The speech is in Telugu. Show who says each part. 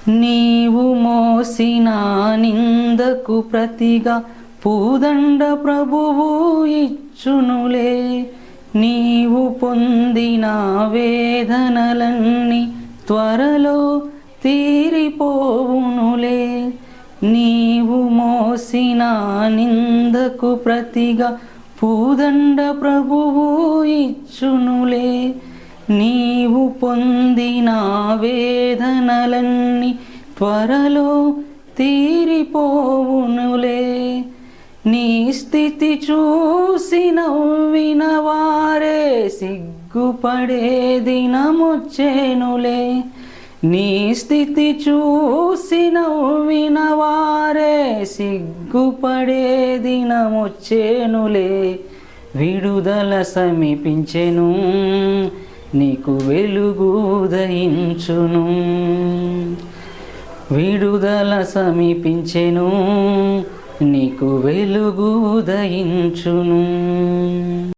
Speaker 1: నీవు మోసిన నిందకు ప్రతిగా పూదండ ప్రభువు ఇచ్చునులే. నీవు పొందిన వేదనలన్నీ త్వరలో తీరిపోవునులే. నీవు మోసిన నిందకు ప్రతిగా పూదండ ప్రభువు ఇచ్చునులే. నీవు పొందిన వేదనలన్నీ త్వరలో తీరిపోవునులే. నీ స్థితి చూసి నవ్విన వారే సిగ్గుపడే దినమొచ్చేనులే. నీ స్థితి చూసి నవ్విన వారే సిగ్గుపడే దినమొచ్చేనులే. విడుదల సమీపించెను, నీకు వెలుగు ఉదయించును. విడుదల సమీపించెను, నీకు వెలుగు ఉదయించును.